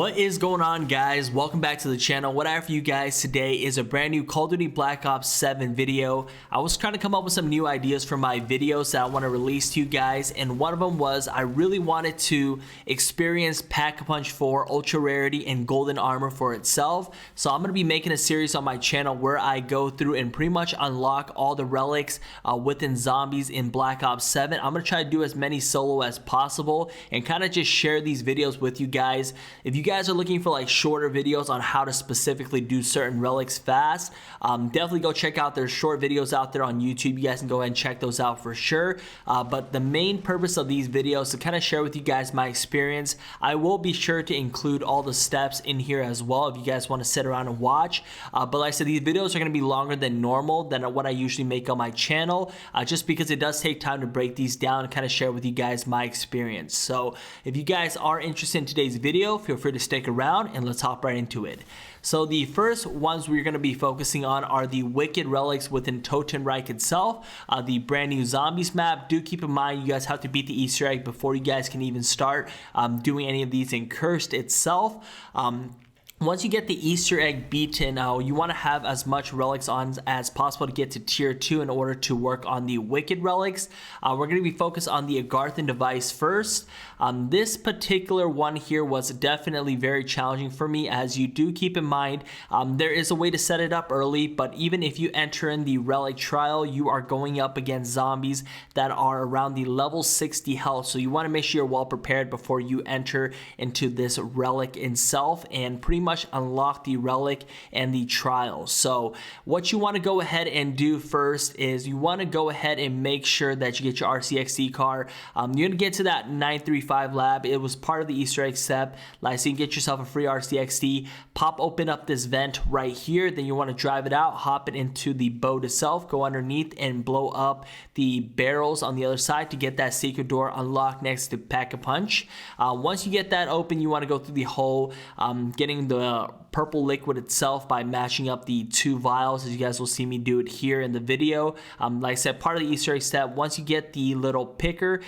What is going on, guys? Welcome back to the channel. What I have for you guys today is a brand new Call of Duty Black Ops 7 video. I was trying to come up with some new ideas for my videos that I want to release to you guys, and one of them was I really wanted to experience Pack-a-Punch 4 Ultra Rarity and Golden Armor for itself. So I'm going to be making a series on my channel where I go through and pretty much unlock all the relics within zombies in Black Ops 7. I'm going to try to do as many solo as possible and kind of just share these videos with you guys. If you guys are looking for like shorter videos on how to specifically do certain relics fast, definitely go check out their short videos out there on YouTube. You guys can go ahead and check those out for sure. But the main purpose of these videos is to kind of share with you guys my experience. I will be sure to include all the steps in here as well if you guys want to sit around and watch. But like I said, these videos are going to be longer than normal than what I usually make on my channel, just because it does take time to break these down and kind of share with you guys my experience. So if you guys are interested in today's video, feel free to stick around and let's hop right into it. So the first ones we're going to be focusing on are the wicked relics within Totenreich itself, the brand new zombies map. Do keep in mind you guys have to beat the Easter egg before you guys can even start doing any of these in Cursed itself. Once you get the Easter egg beaten, you want to have as much relics on as possible to get to tier 2 in order to work on the wicked relics. We're going to be focused on the Agarthan device first. This particular one here was definitely very challenging for me, as you do keep in mind there is a way to set it up early, but even if you enter in the relic trial, you are going up against zombies that are around the level 60 health, so you want to make sure you're well prepared before you enter into this relic itself and pretty much unlock the relic and the trial. So what you want to go ahead and do first is you want to go ahead and make sure that you get your RCXD car. You're going to get to that 935 lab. It was part of the Easter egg step. Like, so you can get yourself a free RCXD, pop open up this vent right here, then you want to drive it out, hop it into the boat itself, go underneath and blow up the barrels on the other side to get that secret door unlocked next to Pack-a-Punch. Once you get that open, you want to go through the hole, getting the purple liquid itself by matching up the 2 vials, as you guys will see me do it here in the video. Like I said, part of the Easter egg step, once you get the little picker,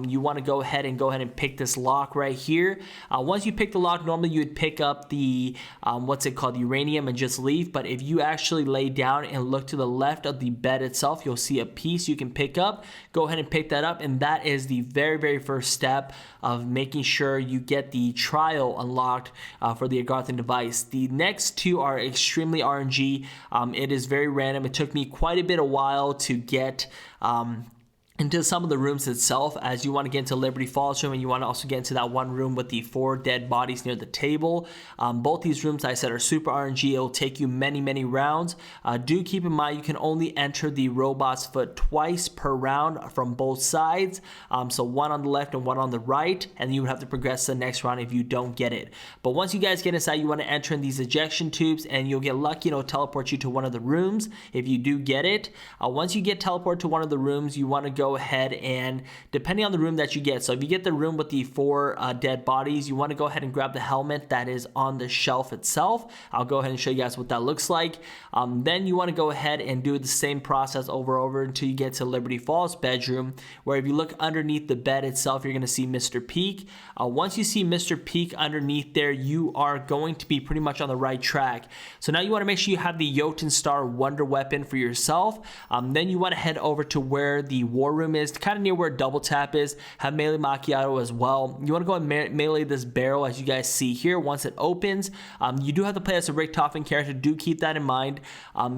you want to go ahead and pick this lock right here. Once you pick the lock, normally you would pick up the what's it called, uranium, and just leave. But if you actually lay down and look to the left of the bed itself, you'll see a piece you can pick up. Go ahead and pick that up, and that is the very first step of making sure you get the trial unlocked for the Agarthan device. The next 2 are extremely RNG. It is very random. It took me quite a bit of while to get into some of the rooms itself, as you want to get into Liberty Falls room, and you want to also get into that one room with the 4 dead bodies near the table. Both these rooms, I said, are super RNG. It'll take you many rounds. Do keep in mind you can only enter the robot's foot twice per round from both sides. So one on the left and one on the right, and you would have to progress to the next round if you don't get it. But once you guys get inside, you want to enter in these ejection tubes, and you'll get lucky, it'll teleport you to one of the rooms if you do get it. Once you get teleported to one of the rooms, you want to go ahead and, depending on the room that you get, so if you get the room with the 4 dead bodies, you want to go ahead and grab the helmet that is on the shelf itself. I'll go ahead and show you guys what that looks like. Then you want to go ahead and do the same process over until you get to Liberty Falls bedroom, where if you look underneath the bed itself, you're going to see Mr. Peak. Once you see Mr. Peak underneath there, you are going to be pretty much on the right track. So now you want to make sure you have the Jotun Star Wonder Weapon for yourself. Then you want to head over to where the war room is, kind of near where double tap is. Have melee macchiato as well. You want to go and melee this barrel, as you guys see here. Once it opens, you do have to play as a Richtofen character. Do keep that in mind.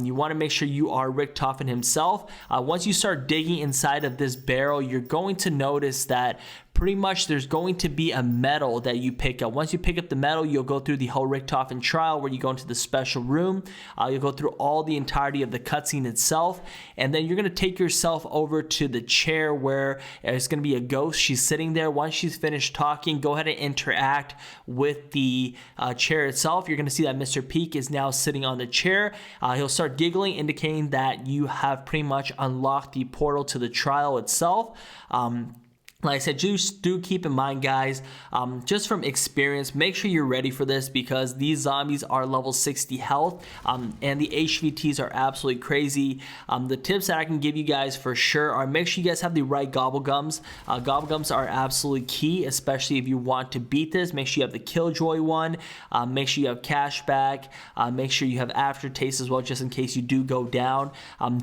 You want to make sure you are Richtofen himself. Once you start digging inside of this barrel, you're going to notice that pretty much there's going to be a medal that you pick up. Once you pick up the medal, you'll go through the whole Richtofen trial, where you go into the special room. You'll go through all the entirety of the cutscene itself, and then you're going to take yourself over to the chair where it's going to be a ghost. She's sitting there. Once she's finished talking, go ahead and interact with the chair itself. You're going to see that Mr. Peak is now sitting on the chair. He'll start giggling, indicating that you have pretty much unlocked the portal to the trial itself. Like I said, just do keep in mind, guys, just from experience, make sure you're ready for this because these zombies are level 60 health, and the HVTs are absolutely crazy. The tips that I can give you guys for sure are make sure you guys have the right gobblegums. Gobblegums are absolutely key, especially if you want to beat this. Make sure you have the Killjoy one. Make sure you have cashback. Make sure you have aftertaste as well, just in case you do go down.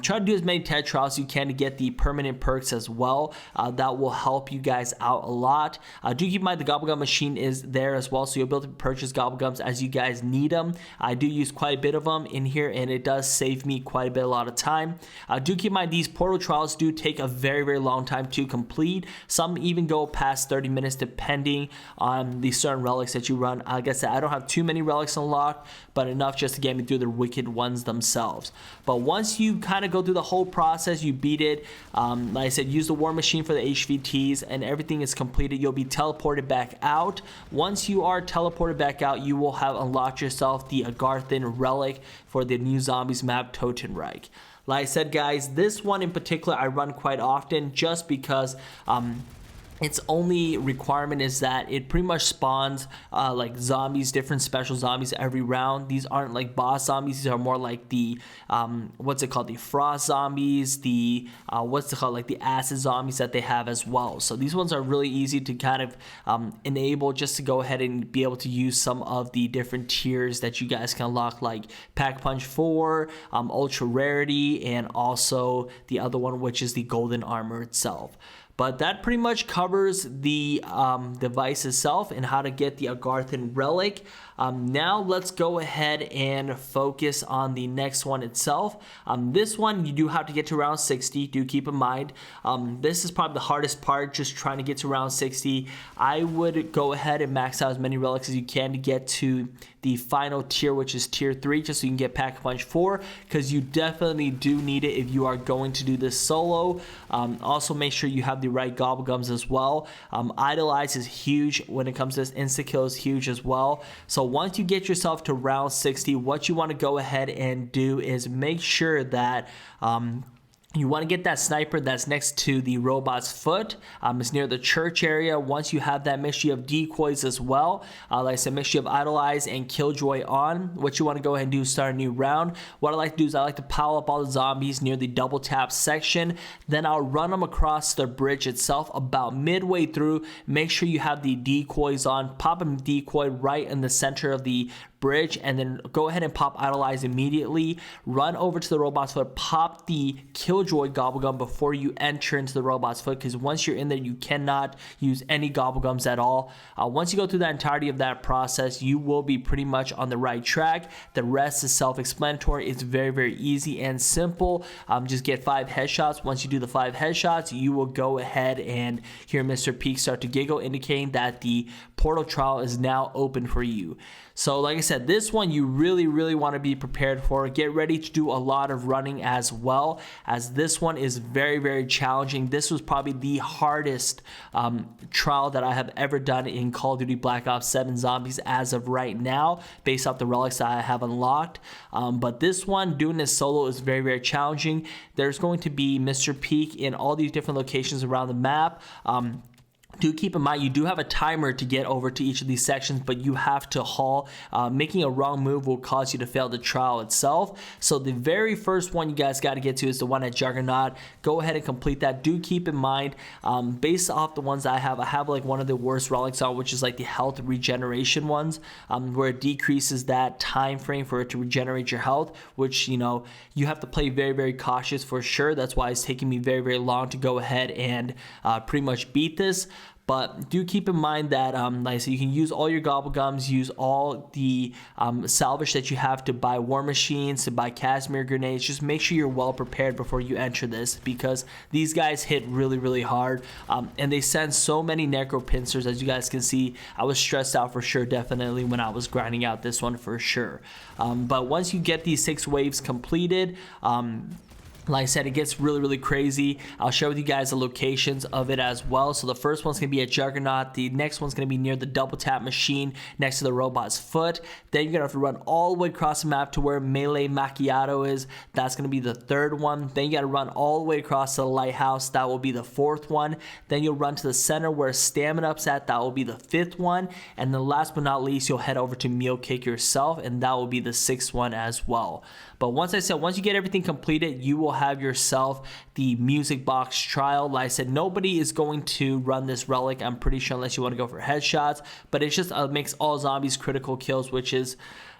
Try to do as many TED trials as you can to get the permanent perks as well. That will help you guys out a lot. Do keep in mind the gobblegum machine is there as well, so you'll be able to purchase gobblegums as you guys need them. I do use quite a bit of them in here, and it does save me quite a lot of time. Do keep in mind these portal trials do take a very long time to complete. Some even go past 30 minutes depending on the certain relics that you run. Like I said, I don't have too many relics unlocked, but enough just to get me through the wicked ones themselves. But once you kind of go through the whole process, you beat it. Like I said, use the war machine for the HVTs, and everything is completed. You'll be teleported back out. Once you are teleported back out, you will have unlocked yourself the Agarthan Relic for the new zombies map, Totenreich. Like I said, guys, this one in particular I run quite often just because its only requirement is that it pretty much spawns like zombies, different special zombies every round. These aren't like boss zombies. These are more like the what's it called, the frost zombies, the what's it called, like the acid zombies that they have as well. So these ones are really easy to kind of enable, just to go ahead and be able to use some of the different tiers that you guys can unlock, like Pack Punch 4, Ultra Rarity, and also the other one, which is the Golden Armor itself. But that pretty much covers the device itself and how to get the Agarthan Relic. Now let's go ahead and focus on the next one itself. This one you do have to get to round 60. Do keep in mind, this is probably the hardest part, just trying to get to round 60. I would go ahead and max out as many relics as you can to get to the final tier, which is tier 3, just so you can get Pack Punch 4, because you definitely do need it if you are going to do this solo. Also make sure you have the right gobblegums as well. Idolize is huge when it comes to this. Insta kill is huge as well. So once you get yourself to round 60, what you want to go ahead and do is make sure that you want to get that sniper that's next to the robot's foot. It's near the church area. Once you have that, make sure you have decoys as well. Like I said, make sure you have Idolize and Killjoy on. What you want to go ahead and do is start a new round. What I like to do is I like to pile up all the zombies near the double tap section. Then I'll run them across the bridge itself about midway through. Make sure you have the decoys on. Pop a decoy right in the center of the bridge, and then go ahead and pop Idolize immediately. Run over to the robot's foot, pop the Killjoy gobblegum before you enter into the robot's foot, because once you're in there, you cannot use any gobblegums at all. Once you go through the entirety of that process, you will be pretty much on the right track. The rest is self-explanatory. It's very easy and simple. Just get 5 headshots. Once you do the 5 headshots, you will go ahead and hear Mr. Peak start to giggle, indicating that the portal trial is now open for you. So like I said, this one you really want to be prepared for. Get ready to do a lot of running as well, as this one is very challenging. This was probably the hardest trial that I have ever done in Call of Duty Black Ops 7 Zombies as of right now, based off the relics that I have unlocked. But this one, doing this solo, is very challenging. There's going to be Mr. Peak in all these different locations around the map. Do keep in mind, you do have a timer to get over to each of these sections, but you have to haul. Making a wrong move will cause you to fail the trial itself. So the very first one you guys got to get to is the one at Juggernaut. Go ahead and complete that. Do keep in mind, based off the ones I have like one of the worst relics on, which is like the health regeneration ones, where it decreases that time frame for it to regenerate your health, which, you know, you have to play very cautious for sure. That's why it's taking me very long to go ahead and pretty much beat this. But do keep in mind that, like I said, you can use all your gobblegums, use all the salvage that you have to buy war machines, to buy Casimir grenades. Just make sure you're well prepared before you enter this, because these guys hit really hard, and they send so many necro pincers. As you guys can see, I was stressed out for sure, definitely, when I was grinding out this one for sure. But once you get these 6 waves completed, Like I said, it gets really crazy. I'll share with you guys the locations of it as well. So the first one's gonna be at Juggernaut. The next one's gonna be near the double tap machine next to the robot's foot. Then you're gonna have to run all the way across the map to where Melee Macchiato is. That's gonna be the third one. Then you gotta run all the way across to the lighthouse. That will be the fourth one. Then you'll run to the center where Stamina Up's at. That will be the fifth one. And then last but not least, you'll head over to Meal Kick yourself, and that will be the sixth one as well. But once you get everything completed, you will have yourself the music box trial. Like I said, nobody is going to run this relic, I'm pretty sure, unless you want to go for headshots, but it's just makes all zombies critical kills, which is,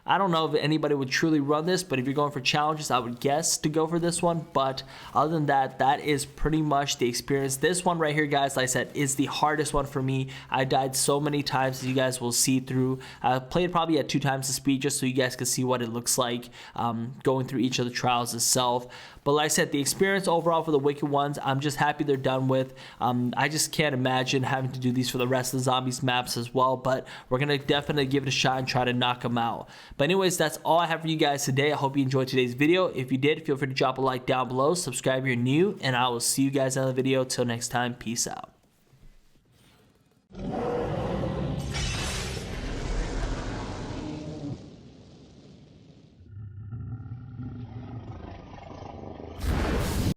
I don't know if anybody would truly run this, but if you're going for challenges, I would guess to go for this one. But other than that, that is pretty much the experience. This one right here, guys, like I said, is the hardest one for me. I died so many times, as you guys will see through. I played probably at 2 times the speed just so you guys can see what it looks like going through each of the trials itself. But like I said, the experience overall for the Wicked ones, I'm just happy they're done with. I just can't imagine having to do these for the rest of the zombies maps as well, but we're going to definitely give it a shot and try to knock them out. But anyways, that's all I have for you guys today. I hope you enjoyed today's video. If you did, feel free to drop a like down below, subscribe if you're new, and I will see you guys in the video. Till next time, peace out.